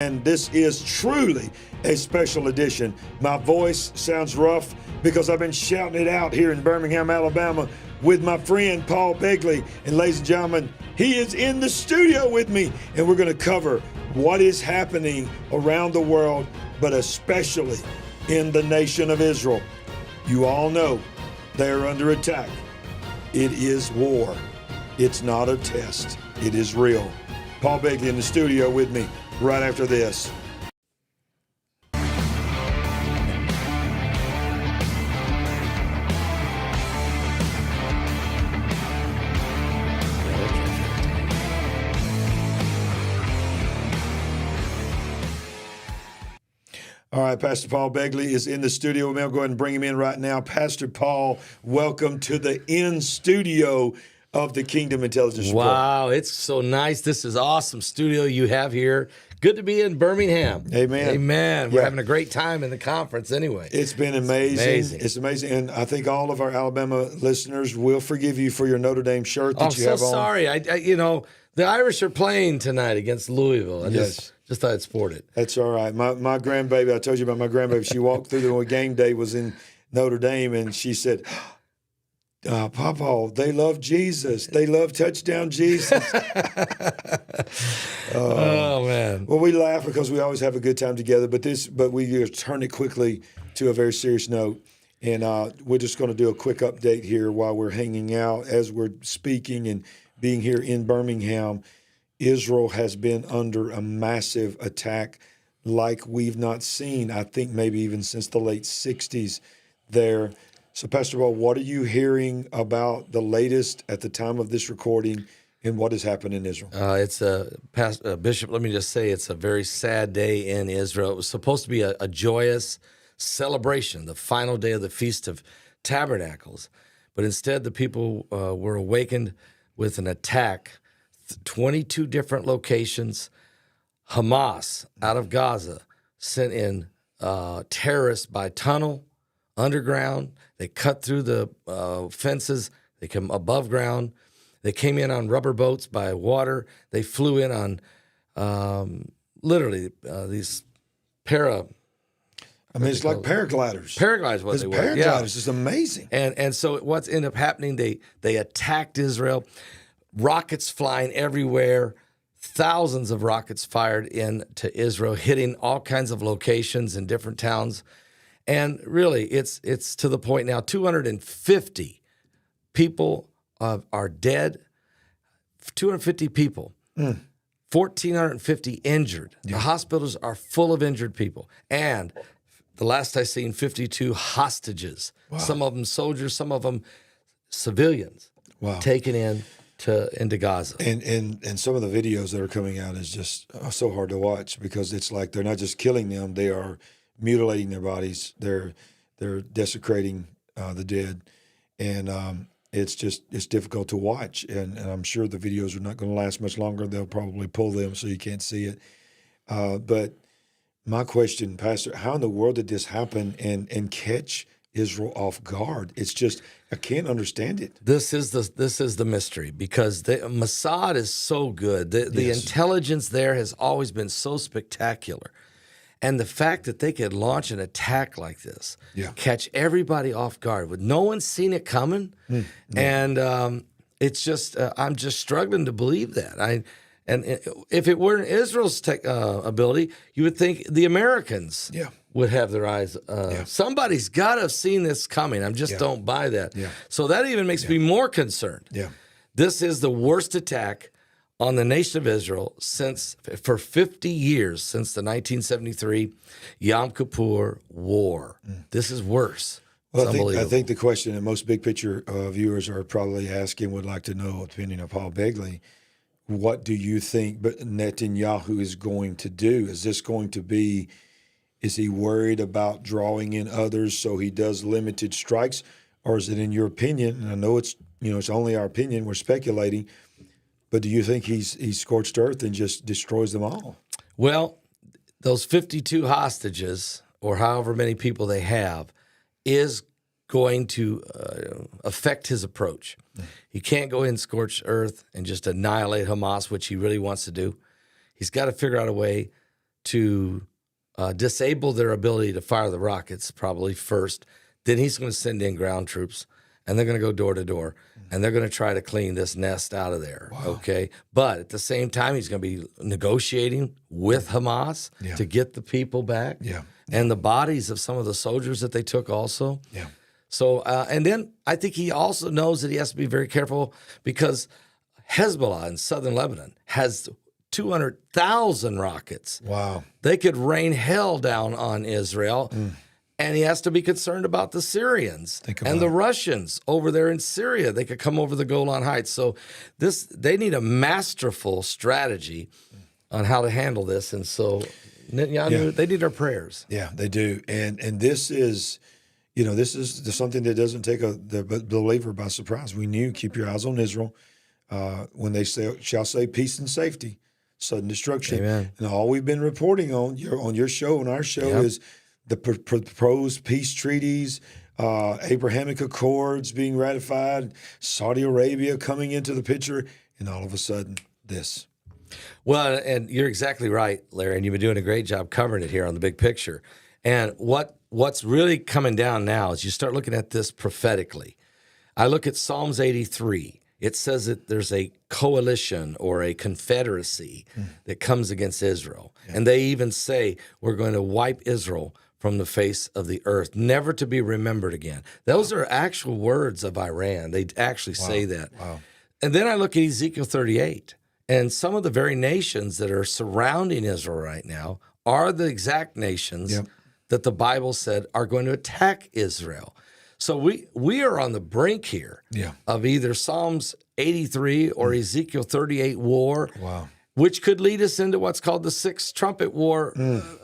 And this is truly a special edition. My voice sounds rough because I've been shouting it out here in Birmingham, Alabama with my friend Paul Begley. And ladies and gentlemen, he is in the studio with me, and we're going to cover what is happening around the world, but especially in the nation of Israel. You all know they're under attack. It is war. It's not a test. It is real. Paul Begley in the studio with me right after this. All right, Pastor Paul Begley is in the studio. We'll go ahead and bring him in right now. Pastor Paul, welcome to the in-studio of the Kingdom Intelligence Report. Wow, it's so nice. This is awesome studio you have here. Good to be in Birmingham. Amen. Amen. We're having a great time in the conference anyway. It's been amazing. It's amazing. And I think all of our Alabama listeners will forgive you for your Notre Dame shirt that you have on. I'm so sorry. The Irish are playing tonight against Louisville. I just thought I'd sport it. That's all right. My grandbaby, I told you about my grandbaby. She walked through the game day, was in Notre Dame, and she said, Papa, they love Jesus. They love touchdown Jesus. Oh, man. Well, we laugh because we always have a good time together, but we turn it quickly to a very serious note. And we're just going to do a quick update here while we're hanging out as we're speaking and being here in Birmingham. Israel has been under a massive attack like we've not seen, I think maybe even since the late 60s there. So, Pastor Paul, what are you hearing about the latest at the time of this recording and what has happened in Israel? Bishop, let me just say it's a very sad day in Israel. It was supposed to be a joyous celebration, the final day of the Feast of Tabernacles. But instead, the people were awakened with an attack, 22 different locations. Hamas, out of Gaza, sent in terrorists by tunnel, underground. They cut through the fences. They come above ground. They came in on rubber boats by water. They flew in on these it's like paragliders. Paragliders, what they were. Paragliders. Yeah. It's amazing. And so what's ended up happening, they attacked Israel, rockets flying everywhere, thousands of rockets fired into Israel, hitting all kinds of locations in different towns. And really, it's to the point now, 250 people are dead, 250 people, 1,450 injured. Yeah. The hospitals are full of injured people. And the last I seen, 52 hostages. Wow. Some of them soldiers, some of them civilians, taken into Gaza. And some of the videos that are coming out is just so hard to watch because it's like they're not just killing them, they are mutilating their bodies. They're desecrating the dead, and it's difficult to watch. And I'm sure the videos are not going to last much longer. They'll probably pull them so you can't see it. But my question, Pastor, how in the world did this happen and catch Israel off guard? It's just I can't understand it. This is the mystery because Mossad is so good. The intelligence there has always been so spectacular. And the fact that they could launch an attack like this, catch everybody off guard with no one seen it coming, and it's just I'm just struggling to believe that. And if it weren't Israel's ability, you would think the Americans would have their eyes. Somebody's got to have seen this coming. I just don't buy that. Yeah. So that even makes me more concerned. Yeah. This is the worst attack on the nation of Israel for 50 years, since the 1973 Yom Kippur War. This is worse. Well, I think the question that most big picture viewers are probably asking would like to know, opinion of Paul Begley, what do you think Netanyahu is going to do? Is he worried about drawing in others so he does limited strikes? Or is it, in your opinion, and I know it's only our opinion, we're speculating, but do you think he's scorched earth and just destroys them all? Well, those 52 hostages, or however many people they have, is going to affect his approach. He can't go in scorched earth and just annihilate Hamas, which he really wants to do. He's got to figure out a way to disable their ability to fire the rockets probably first. Then he's going to send in ground troops, and they're going to go door to door, and they're going to try to clean this nest out of there, okay? But at the same time, he's going to be negotiating with Hamas to get the people back and the bodies of some of the soldiers that they took also. Yeah. So, and then I think he also knows that he has to be very careful because Hezbollah in southern Lebanon has 200,000 rockets. Wow. They could rain hell down on Israel. And he has to be concerned about the Syrians and the Russians over there in Syria. They could come over the Golan Heights. So they need a masterful strategy on how to handle this. And so Netanyahu, they need our prayers. Yeah, they do. And this is, this is something that doesn't take the believer by surprise. We knew, keep your eyes on Israel. When they shall say peace and safety, sudden destruction. Amen. And all we've been reporting on your show, on our show, is the proposed peace treaties, Abrahamic Accords being ratified, Saudi Arabia coming into the picture, and all of a sudden, this. Well, and you're exactly right, Larry, and you've been doing a great job covering it here on the big picture. And what's really coming down now is you start looking at this prophetically. I look at Psalms 83. It says that there's a coalition or a confederacy that comes against Israel. Yeah. And they even say, we're going to wipe Israel from the face of the earth, never to be remembered again. Those are actual words of Iran. They actually say that. Wow. And then I look at Ezekiel 38, and some of the very nations that are surrounding Israel right now are the exact nations that the Bible said are going to attack Israel. So we are on the brink here of either Psalms 83 or Ezekiel 38 war. Wow. Which could lead us into what's called the Sixth Trumpet War,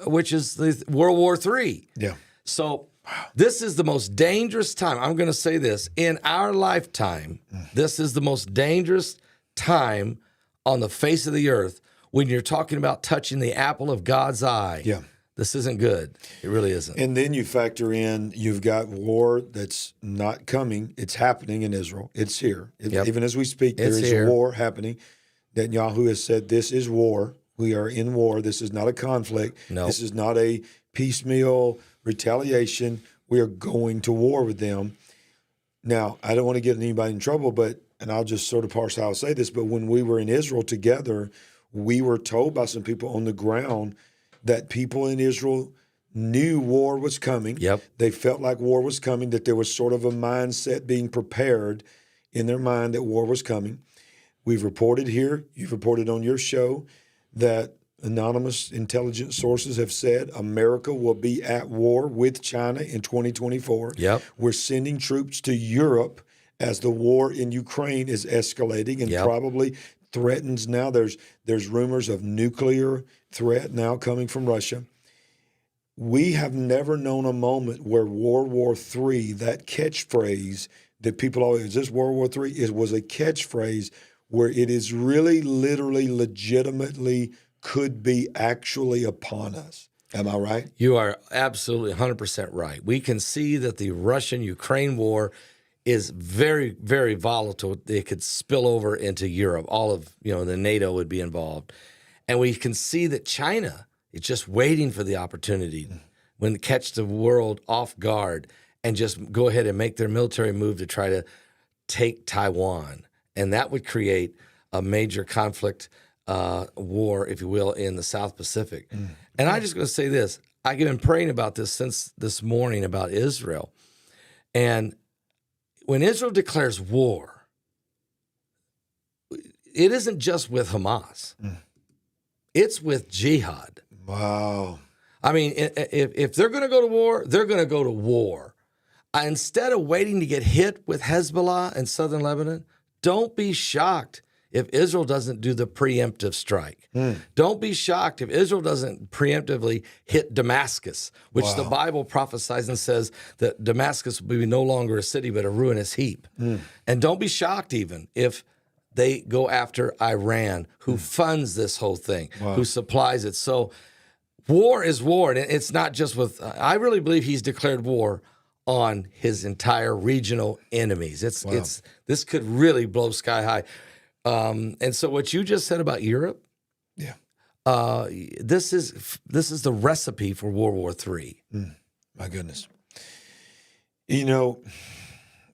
which is the World War III. Yeah. So this is the most dangerous time. I'm going to say this. In our lifetime, this is the most dangerous time on the face of the earth when you're talking about touching the apple of God's eye. Yeah. This isn't good. It really isn't. And then you factor in, you've got war that's not coming. It's happening in Israel. It's here. Even as we speak, there is a war happening. Netanyahu has said, this is war. We are in war. This is not a conflict. No. This is not a piecemeal retaliation. We are going to war with them. Now, I don't want to get anybody in trouble, and I'll just sort of parse how I'll say this, but when we were in Israel together, we were told by some people on the ground that people in Israel knew war was coming. Yep. They felt like war was coming, that there was sort of a mindset being prepared in their mind that war was coming. We've reported here, you've reported on your show, that anonymous intelligence sources have said America will be at war with China in 2024. Yep. We're sending troops to Europe as the war in Ukraine is escalating and probably threatens now. There's rumors of nuclear threat now coming from Russia. We have never known a moment where World War III, that catchphrase that people always, is this World War III? It was a catchphrase where it is really, literally, legitimately could be actually upon us. Am I right? You are absolutely 100% right. We can see that the Russian-Ukraine war is very, very volatile. It could spill over into Europe. All of, the NATO would be involved. And we can see that China is just waiting for the opportunity when to catch the world off guard and just go ahead and make their military move to try to take Taiwan. And that would create a major conflict war, if you will, in the South Pacific. And I'm just going to say this. I've been praying about this since this morning about Israel. And when Israel declares war, it isn't just with Hamas. It's with jihad. Wow. I mean, if they're going to go to war, they're going to go to war. Instead of waiting to get hit with Hezbollah in southern Lebanon, don't be shocked if Israel doesn't do the preemptive strike. Don't be shocked if Israel doesn't preemptively hit Damascus, which the Bible prophesies and says that Damascus will be no longer a city but a ruinous heap. And don't be shocked even if they go after Iran, who funds this whole thing, who supplies it. So war is war, and it's not just with, I really believe he's declared war on his entire regional enemies. This could really blow sky high. And so what you just said about Europe, This is the recipe for World War III. My goodness. You know,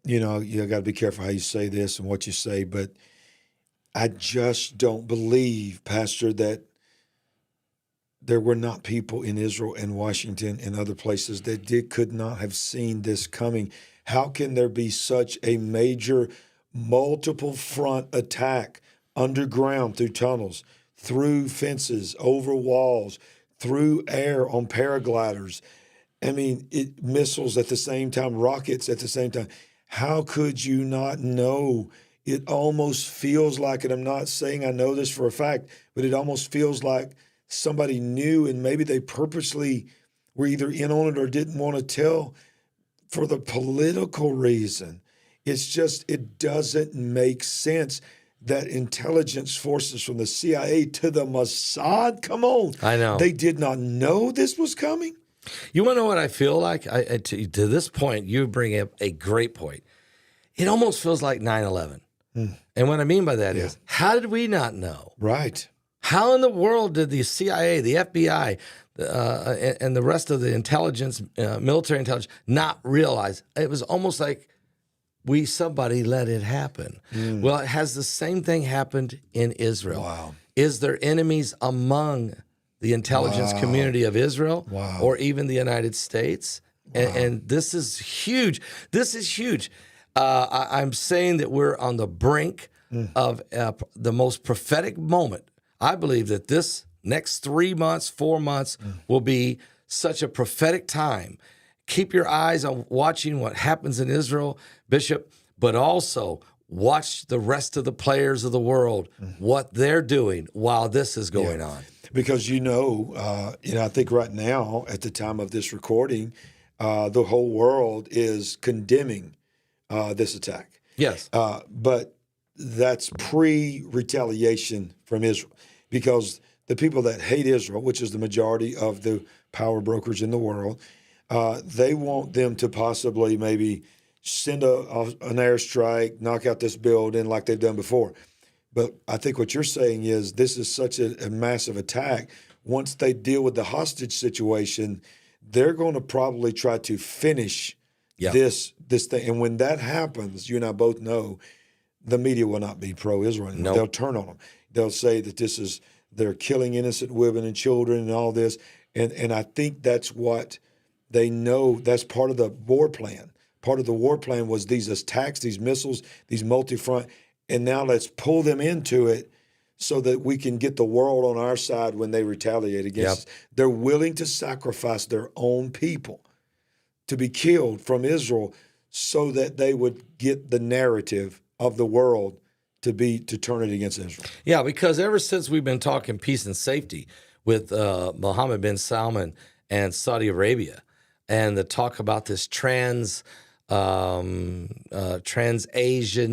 you got to be careful how you say this and what you say, but I just don't believe, Pastor, that there were not people in Israel and Washington and other places that could not have seen this coming. How can there be such a major multiple front attack underground through tunnels, through fences, over walls, through air on paragliders? I mean, missiles at the same time, rockets at the same time. How could you not know? It almost feels like, and I'm not saying I know this for a fact, but it almost feels like somebody knew and maybe they purposely were either in on it or didn't want to tell for the political reason. It's just, it doesn't make sense that intelligence forces from the CIA to the Mossad, come on. I know. They did not know this was coming? You want to know what I feel like? To this point, you bring up a great point. It almost feels like 9/11. And what I mean by that is, how did we not know? Right. How in the world did the CIA, the FBI, and the rest of the intelligence, military intelligence, not realize? It was almost like somebody let it happen. Well, it has the same thing happened in Israel. Wow. Is there enemies among the intelligence community of Israel or even the United States? And this is huge. This is huge. I'm saying that we're on the brink of the most prophetic moment. I believe that this next 3 months, 4 months will be such a prophetic time. Keep your eyes on watching what happens in Israel, Bishop, but also watch the rest of the players of the world, what they're doing while this is going on. Because I think right now, at the time of this recording, the whole world is condemning this attack. Yes. But that's pre-retaliation from Israel, because the people that hate Israel, which is the majority of the power brokers in the world, they want them to possibly maybe send an airstrike, knock out this building like they've done before. But I think what you're saying is this is such a massive attack. Once they deal with the hostage situation, they're going to probably try to finish this thing. And when that happens, you and I both know the media will not be pro-Israel anymore. Nope. They'll turn on them. They'll say that they're killing innocent women and children and all this. And I think that's what they know. That's part of the war plan. Part of the war plan was these attacks, these missiles, these multi-front. And now let's pull them into it so that we can get the world on our side when they retaliate against us. They're willing to sacrifice their own people to be killed from Israel so that they would get the narrative of the world to turn it against Israel. Yeah, because ever since we've been talking peace and safety with Mohammed bin Salman and Saudi Arabia, and the talk about this trans-Asian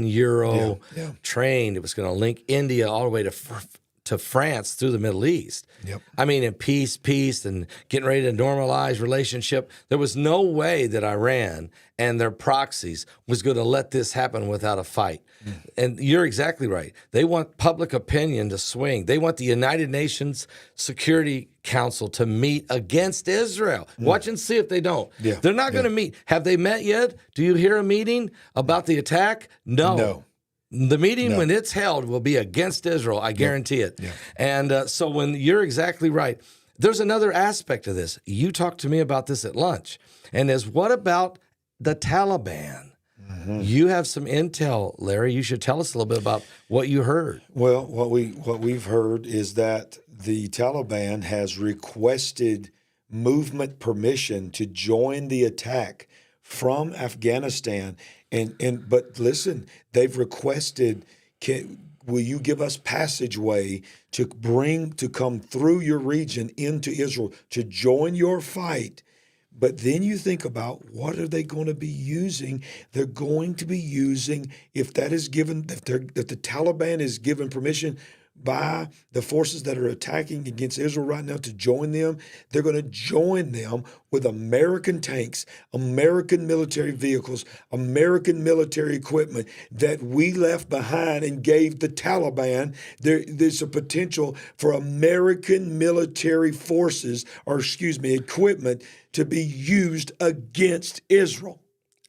Euro train. It was going to link India all the way to France through the Middle East. Yep. I mean, in peace, and getting ready to normalize relationship. There was no way that Iran and their proxies was going to let this happen without a fight. And you're exactly right. They want public opinion to swing. They want the United Nations Security Council to meet against Israel. Watch and see if they don't. Yeah. They're not going to meet. Have they met yet? Do you hear a meeting about the attack? No. The meeting, when it's held, will be against Israel. I guarantee it. Yeah. And so when you're exactly right, there's another aspect of this. You talked to me about this at lunch, and what about the Taliban? You have some intel, Larry. You should tell us a little bit about what you heard. Well, what we've heard is that the Taliban has requested movement permission to join the attack from Afghanistan. But listen, they've requested, will you give us passageway to come through your region into Israel to join your fight? But then you think about, what are they going to be using? They're going to be using, if the Taliban is given permission, by the forces that are attacking against Israel right now to join them. They're going to join them with American tanks, American military vehicles, American military equipment that we left behind and gave the Taliban. There's a potential for American military forces, equipment to be used against Israel.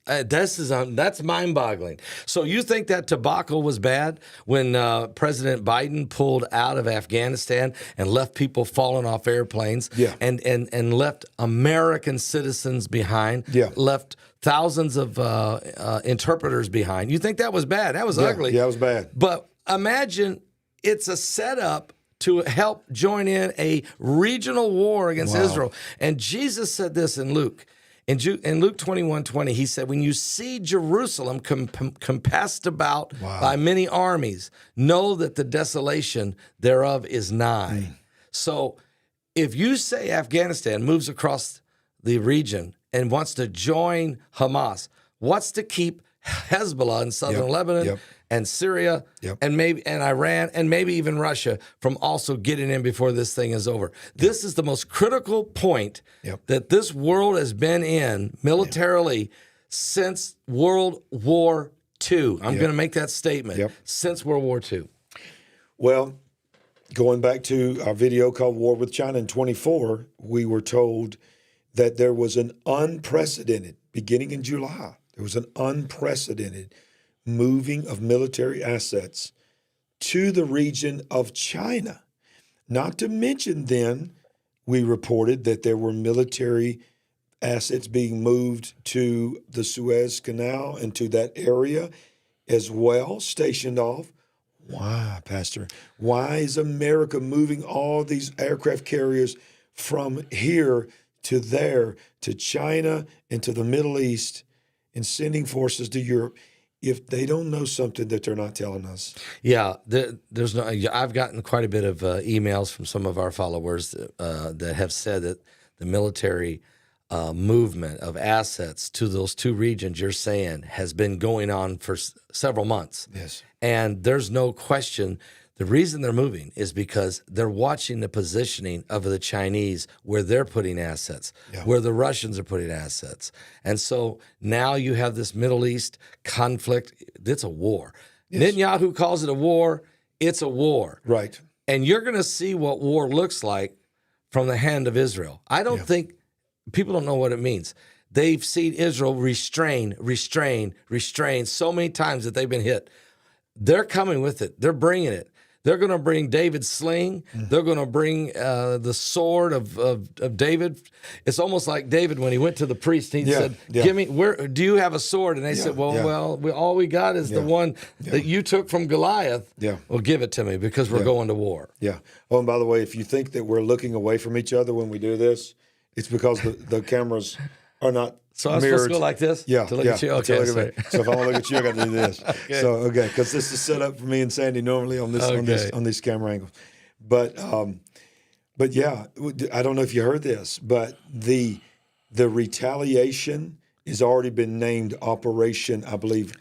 That's mind-boggling. So you think that debacle was bad when President Biden pulled out of Afghanistan and left people falling off airplanes, and left American citizens behind, left thousands of interpreters behind? You think that was bad? That was ugly. Yeah, it was bad. But imagine it's a setup to help join in a regional war against Israel. And Jesus said this in Luke. In Luke 21:20, he said, when you see Jerusalem compassed about by many armies, know that the desolation thereof is nigh. So if you say Afghanistan moves across the region and wants to join Hamas, what's to keep Hezbollah in southern Lebanon and Syria and maybe Iran and maybe even Russia from also getting in before this thing is over? This is the most critical point that this world has been in militarily since World War II. I'm going to make that statement. Since World War II. Well, going back to our video called War with China in 24, we were told that there was an unprecedented, beginning in July, there was an unprecedented moving of military assets to the region of China. Not to mention then, we reported that there were military assets being moved to the Suez Canal and to that area as well, stationed off. Why, Pastor? Why is America moving all these aircraft carriers from here to there, to China and to the Middle East, and sending forces to Europe, if they don't know something that they're not telling us? Yeah, there's no. I've gotten quite a bit of emails from some of our followers that have said that the military movement of assets to those two regions you're saying has been going on for several months. Yes, and there's no question. The reason they're moving is because they're watching the positioning of the Chinese, where they're putting assets, where the Russians are putting assets. And so now you have this Middle East conflict. It's a war. Yes. Netanyahu calls it a war. It's a war. Right. And you're going to see what war looks like from the hand of Israel. I don't think people don't know what it means. They've seen Israel restrain so many times that they've been hit. They're coming with it. They're bringing it. They're going to bring David's sling. They're going to bring the sword of David. It's almost like David when he went to the priest. He said, "Give me. Where do you have a sword?" And they said, "Well, all we got is the one that you took from Goliath. Well, give it to me because we're going to war." Yeah. Oh, and by the way, if you think that we're looking away from each other when we do this, it's because the cameras are not. So I'm supposed to go like this? Yeah. To look at you? Okay. Look at me. So if I want to look at you, I got to do this. Okay. Because this is set up for me and Sandy normally on these camera angles. But yeah, I don't know if you heard this, but the retaliation has already been named Operation, I believe,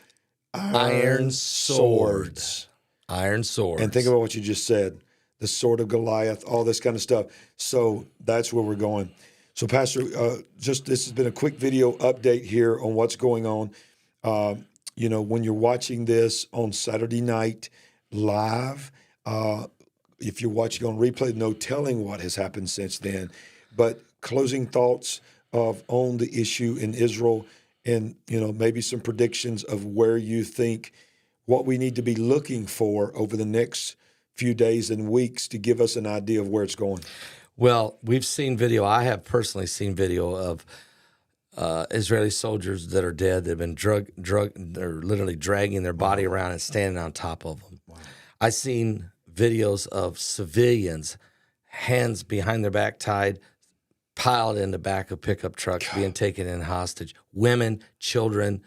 Iron Swords. Iron Swords. And think about what you just said, the sword of Goliath, all this kind of stuff. So that's where we're going. So, Pastor, this has been a quick video update here on what's going on. When you're watching this on Saturday night live, if you're watching on replay, no telling what has happened since then. But closing thoughts on the issue in Israel, and maybe some predictions of where you think what we need to be looking for over the next few days and weeks to give us an idea of where it's going. Well, we've seen video. I have personally seen video of Israeli soldiers that are dead. They've been drug. They're literally dragging their body around and standing on top of them. Wow. I've seen videos of civilians, hands behind their back tied, piled in the back of pickup trucks, being taken in hostage. Women, children,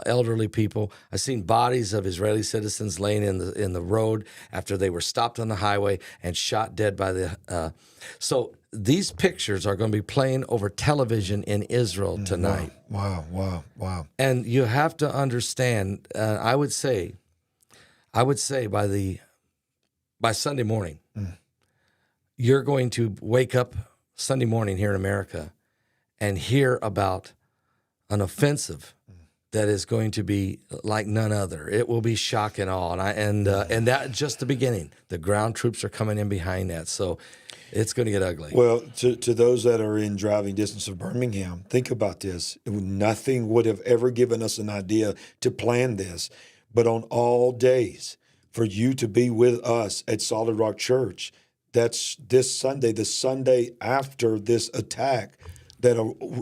elderly people. I've seen bodies of Israeli citizens laying in the road after they were stopped on the highway and shot dead by the. So these pictures are going to be playing over television in Israel tonight. Wow. And you have to understand. I would say by the by Sunday morning, you're going to wake up Sunday morning here in America and hear about an offensive that is going to be like none other. It will be shock and awe, and that just the beginning. The ground troops are coming in behind that, so it's going to get ugly. Well, to those that are in driving distance of Birmingham, think about this. Nothing would have ever given us an idea to plan this, but on all days, for you to be with us at Solid Rock Church, that's this Sunday, the Sunday after this attack, that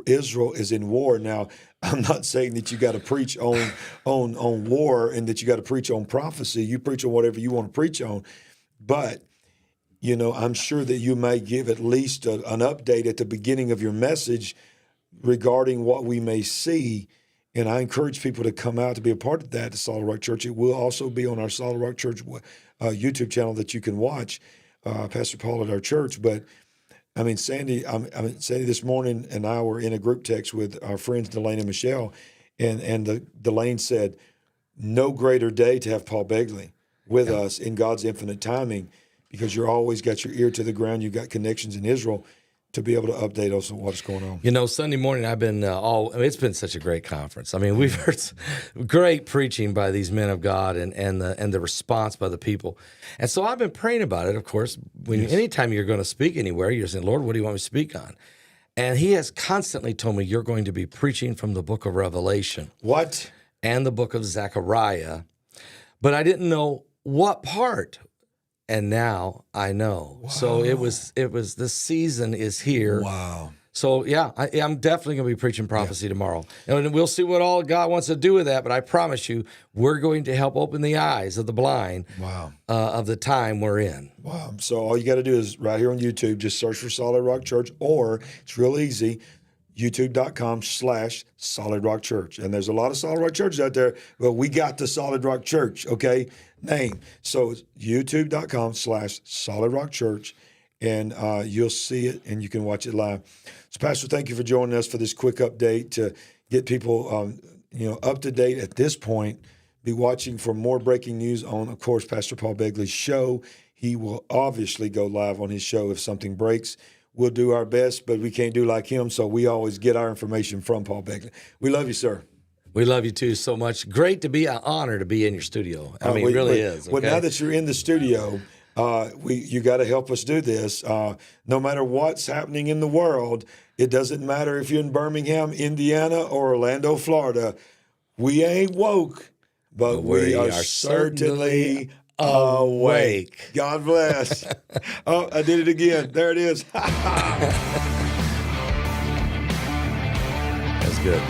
Israel is in war. Now, I'm not saying that you got to preach on war and that you got to preach on prophecy. You preach on whatever you want to preach on. But, you know, I'm sure that you may give at least an update at the beginning of your message regarding what we may see. And I encourage people to come out to be a part of that at Solid Rock Church. It will also be on our Solid Rock Church YouTube channel that you can watch, Pastor Paul at our church. But I mean, Sandy this morning and I were in a group text with our friends Delane and Michelle, and Delane said, no greater day to have Paul Begley with us in God's infinite timing, because you're always got your ear to the ground. You've got connections in Israel to be able to update us on what's going on. You know, Sunday morning I've been it's been such a great conference. I mean, we've heard great preaching by these men of God and the response by the people. And so I've been praying about it, of course. Anytime you're going to speak anywhere, you're saying, Lord, what do you want me to speak on? And he has constantly told me, you're going to be preaching from the book of Revelation. What? And the book of Zechariah. But I didn't know what part. And now I know. Wow. So it was. This season is here. Wow. So yeah, I'm definitely going to be preaching prophecy tomorrow, and we'll see what all God wants to do with that. But I promise you, we're going to help open the eyes of the blind. Wow. Of the time we're in. Wow. So all you got to do is right here on YouTube, just search for Solid Rock Church, or it's real easy, youtube.com/Solid Rock Church. And there's a lot of Solid Rock churches out there, but we got the Solid Rock Church, okay, name. So it's youtube.com/Solid Rock Church, and you'll see it and you can watch it live. So, Pastor, thank you for joining us for this quick update to get people up to date at this point. Be watching for more breaking news on, of course, Pastor Paul Begley's show. He will obviously go live on his show if something breaks. We'll do our best, but we can't do like him, so we always get our information from Paul Begley. We love you, sir. We love you, too, so much. Great to be, an honor to be in your studio. I mean, it really is. Okay? Well, now that you're in the studio, you got to help us do this. No matter what's happening in the world, it doesn't matter if you're in Birmingham, Indiana, or Orlando, Florida. We ain't woke, but we are certainly awake. God bless. Oh, I did it again. There it is. That's good.